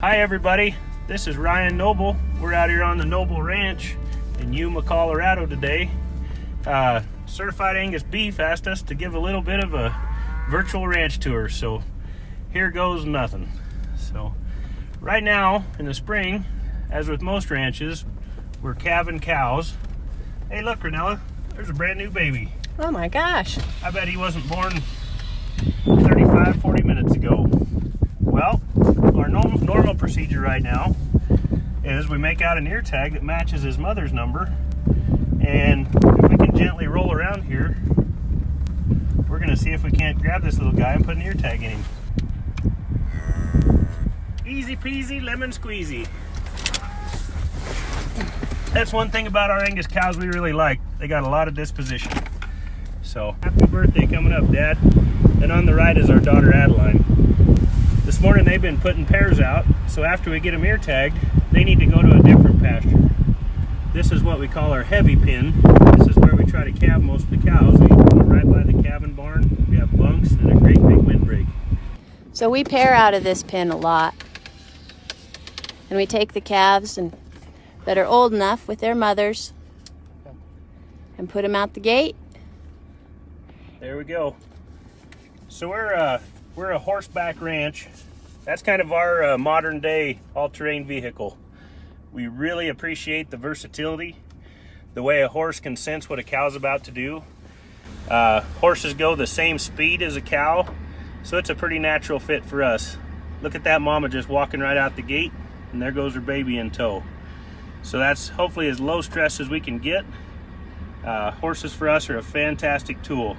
Hi everybody, this is Ryan Noble. We're out here on the Noble Ranch in Yuma, Colorado today. Certified Angus Beef asked us to give a little bit of a virtual ranch tour, so here goes nothing. So right now in the spring, as with most ranches, we're calving cows. Hey look, Ranella, there's a brand new baby. Oh my gosh. I bet he wasn't born 35-40 minutes ago. Well, our normal procedure right now is we make out an ear tag that matches his mother's number, and if we can gently roll around here, we're going to see if we can't grab this little guy and put an ear tag in him. Easy peasy lemon squeezy. That's one thing about our Angus cows we really like. They got a lot of disposition. So, happy birthday coming up, Dad. And on the right is our daughter Adeline. This morning they've been putting pairs out, so after we get them ear tagged, they need to go to a different pasture. This is what we call our heavy pen. This is where we try to calve most of the cows. We go right by the calving barn. We have bunks and a great big windbreak. So we pair out of this pen a lot. And we take the calves that are old enough with their mothers and put them out the gate. There we go. So we're a horseback ranch. That's kind of our modern day all-terrain vehicle. We really appreciate the versatility, the way a horse can sense what a cow's about to do. Horses go the same speed as a cow, so it's a pretty natural fit for us. Look at that mama just walking right out the gate, and there goes her baby in tow. So that's hopefully as low stress as we can get. Horses for us are a fantastic tool.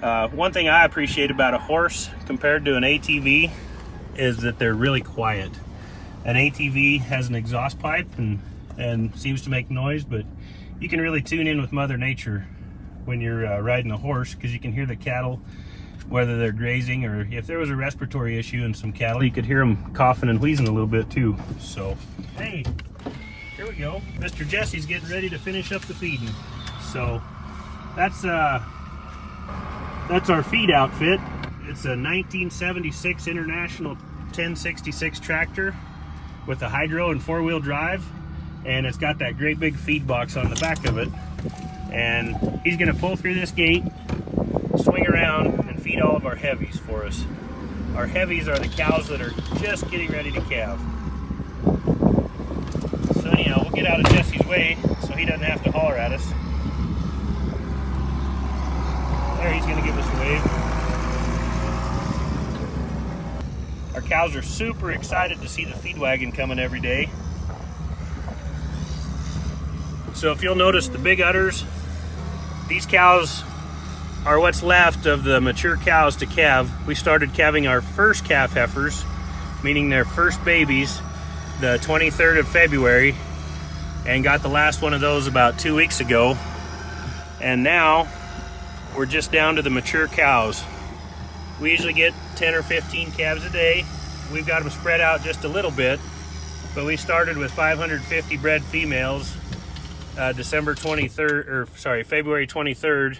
One thing I appreciate about a horse compared to an ATV is that they're really quiet. An ATV has an exhaust pipe and seems to make noise, but you can really tune in with Mother Nature when you're riding a horse, because you can hear the cattle, whether they're grazing or if there was a respiratory issue in some cattle, you could hear them coughing and wheezing a little bit too. So, hey, here we go. Mr. Jesse's getting ready to finish up the feeding. So, that's our feed outfit. It's a 1976 International 1066 tractor with a hydro and four-wheel drive, and it's got that great big feed box on the back of it. And he's gonna pull through this gate, swing around, and feed all of our heavies for us. Our heavies are the cows that are just getting ready to calve. So anyhow, we'll get out of Jesse's way so he doesn't have to holler at us. There, he's gonna give us a wave. Our cows are super excited to see the feed wagon coming every day. So if you'll notice the big udders, these cows are what's left of the mature cows to calve. We started calving our first calf heifers, meaning their first babies, the 23rd of February, and got the last one of those about 2 weeks ago. And now we're just down to the mature cows. We usually get 10 or 15 calves a day. We've got them spread out just a little bit, but we started with 550 bred females February 23rd,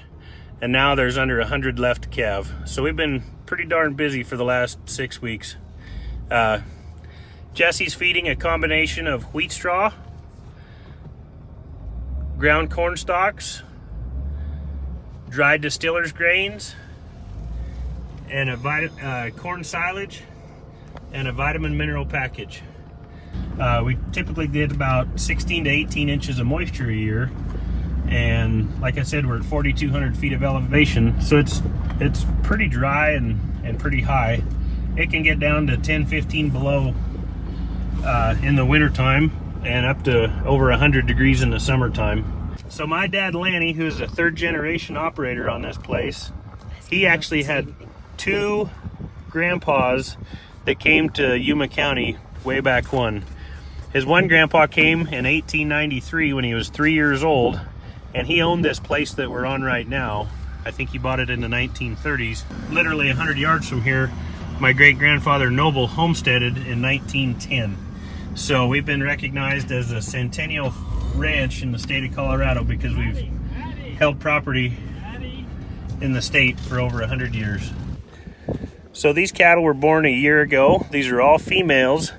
and now there's under 100 left to calve. So we've been pretty darn busy for the last 6 weeks. Jesse's feeding a combination of wheat straw, ground corn stalks, dried distiller's grains, and a corn silage, and a vitamin mineral package. We typically get about 16 to 18 inches of moisture a year, and like I said, we're at 4,200 feet of elevation, so it's pretty dry and pretty high. It can get down to 10-15 below in the wintertime, and up to over 100 degrees in the summertime. So my dad Lanny, who's a third generation operator on this place, he actually had 2 grandpas that came to Yuma County way back when. His one grandpa came in 1893 when he was 3 years old, and he owned this place that we're on right now. I think he bought it in the 1930s. Literally 100 yards from here, my great-grandfather Noble homesteaded in 1910. So we've been recognized as a centennial ranch in the state of Colorado because we've held property in the state for over 100 years. So these cattle were born a year ago. These are all females,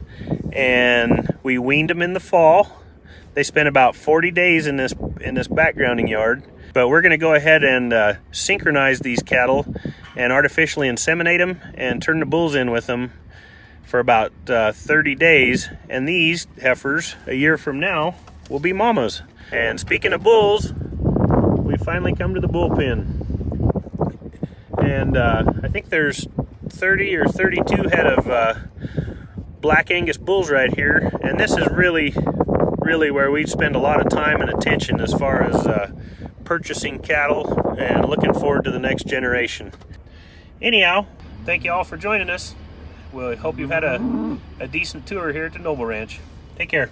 and we weaned them in the fall. They spent about 40 days in this backgrounding yard. But we're going to go ahead and synchronize these cattle and artificially inseminate them and turn the bulls in with them for about 30 days. And these heifers, a year from now, will be mamas. And speaking of bulls, we finally come to the bullpen. And I think there's 30 or 32 head of Black Angus bulls right here. And this is really where we spend a lot of time and attention as far as purchasing cattle and looking forward to the next generation. Anyhow, thank you all for joining us. We hope you've had a decent tour here at the Noble Ranch. Take care.